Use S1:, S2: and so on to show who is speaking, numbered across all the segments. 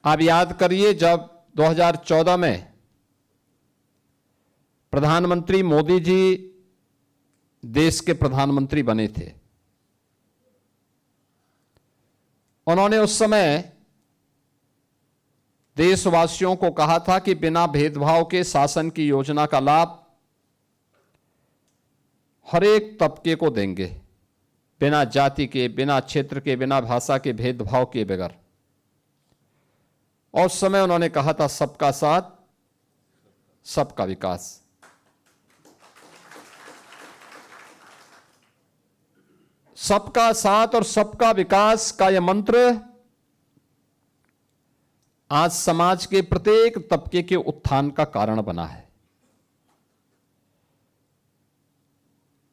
S1: आप याद करिए, जब 2014 में प्रधानमंत्री मोदी जी देश के प्रधानमंत्री बने थे, उन्होंने उस समय देशवासियों को कहा था कि बिना भेदभाव के शासन की योजना का लाभ हर एक तबके को देंगे, बिना जाति के, बिना क्षेत्र के, बिना भाषा के भेदभाव के बगैर। और उस समय उन्होंने कहा था सबका साथ सबका विकास। सबका साथ और सबका विकास का यह मंत्र आज समाज के प्रत्येक तबके के उत्थान का कारण बना है।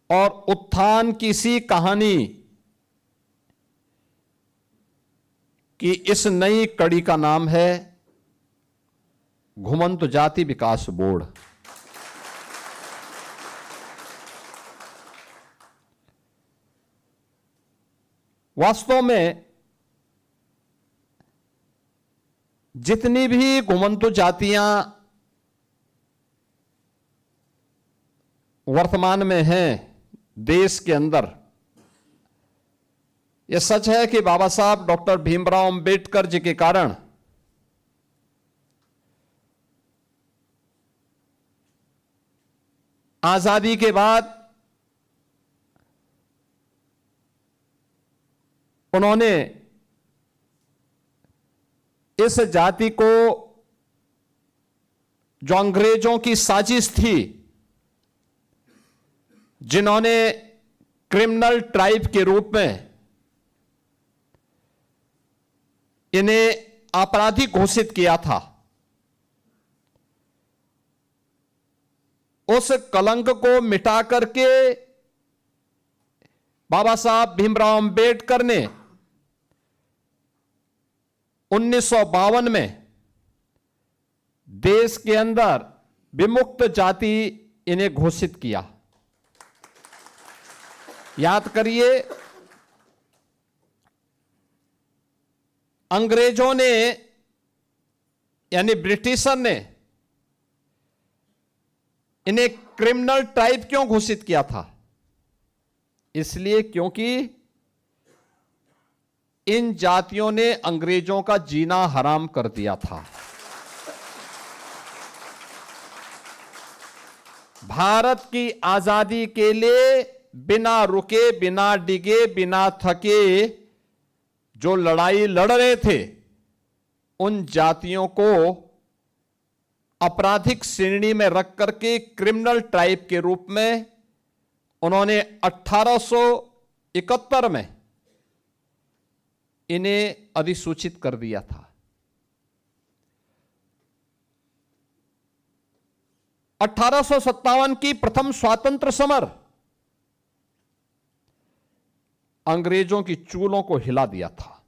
S1: और उत्थान की सी कहानी कि इस नई कड़ी का नाम है घुमंत जाति विकास बोर्ड। वास्तव में जितनी भी घुमंतु जातियां वर्तमान में हैं देश के अंदर, यह सच है कि बाबा साहब डॉक्टर भीमराव अंबेडकर जी के कारण आजादी के बाद उन्होंने इस जाति को, जो अंग्रेजों की साजिश थी, जिन्होंने क्रिमिनल ट्राइब के रूप में इन्हें आपराधिक घोषित किया था, उस कलंक को मिटा करके बाबा साहब भीमराव अंबेडकर ने 1952 में देश के अंदर विमुक्त जाति इन्हें घोषित किया। याद करिए, अंग्रेजों ने यानी ब्रिटिशर ने इन्हें क्रिमिनल ट्राइब क्यों घोषित किया था? इसलिए क्योंकि इन जातियों ने अंग्रेजों का जीना हराम कर दिया था। भारत की आजादी के लिए बिना रुके, बिना डिगे, बिना थके जो लड़ाई लड़ रहे थे, उन जातियों को आपराधिक श्रेणी में रख करके क्रिमिनल ट्राइब के रूप में उन्होंने 1871 में इन्हें अधिसूचित कर दिया था। 1857 की प्रथम स्वातंत्र समर अंग्रेजों की चूलों को हिला दिया था।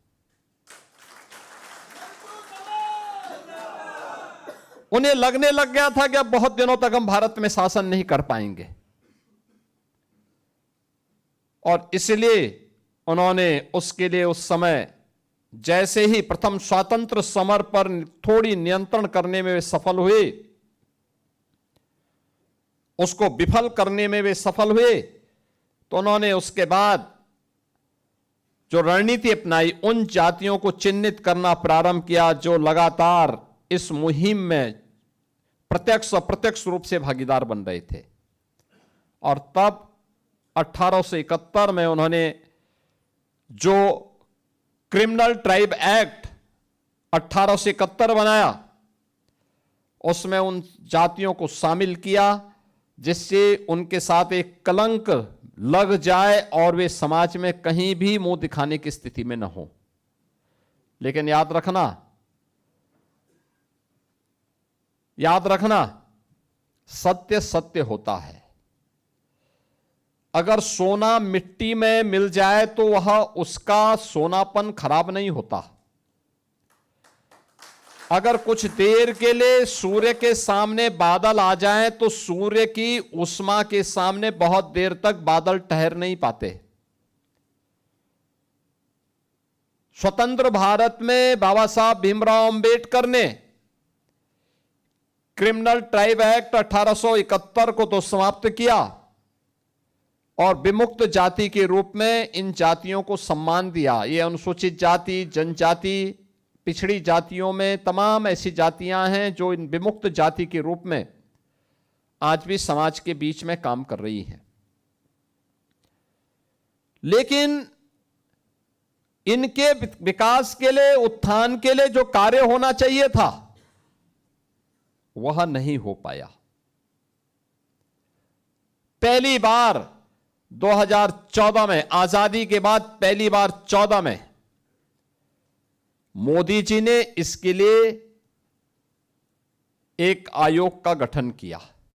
S1: उन्हें लगने लग गया था कि अब बहुत दिनों तक हम भारत में शासन नहीं कर पाएंगे, और इसलिए उन्होंने उसके लिए उस समय जैसे ही प्रथम स्वातंत्र समर पर थोड़ी नियंत्रण करने में वे सफल हुए, उसको विफल करने में वे सफल हुए, तो उन्होंने उसके बाद जो रणनीति अपनाई, उन जातियों को चिन्हित करना प्रारंभ किया जो लगातार इस मुहिम में प्रत्यक्ष अप्रत्यक्ष रूप से भागीदार बन रहे थे। और तब 1871 में उन्होंने जो क्रिमिनल ट्राइब एक्ट 1871 बनाया, उसमें उन जातियों को शामिल किया जिससे उनके साथ एक कलंक लग जाए और वे समाज में कहीं भी मुंह दिखाने की स्थिति में न हो। लेकिन याद रखना, सत्य सत्य होता है। अगर सोना मिट्टी में मिल जाए तो वह उसका सोनापन खराब नहीं होता। अगर कुछ देर के लिए सूर्य के सामने बादल आ जाएं तो सूर्य की उष्मा के सामने बहुत देर तक बादल ठहर नहीं पाते। स्वतंत्र भारत में बाबा साहब भीमराव अंबेडकर ने क्रिमिनल ट्राइब एक्ट 1871 को तो समाप्त किया और विमुक्त जाति के रूप में इन जातियों को सम्मान दिया। ये अनुसूचित जाति, जनजाति, पिछड़ी जातियों में तमाम ऐसी जातियां हैं जो इन विमुक्त जाति के रूप में आज भी समाज के बीच में काम कर रही हैं। लेकिन इनके विकास के लिए, उत्थान के लिए जो कार्य होना चाहिए था वह नहीं हो पाया। पहली बार 2014 में, आजादी के बाद पहली बार 14 में मोदी जी ने इसके लिए एक आयोग का गठन किया।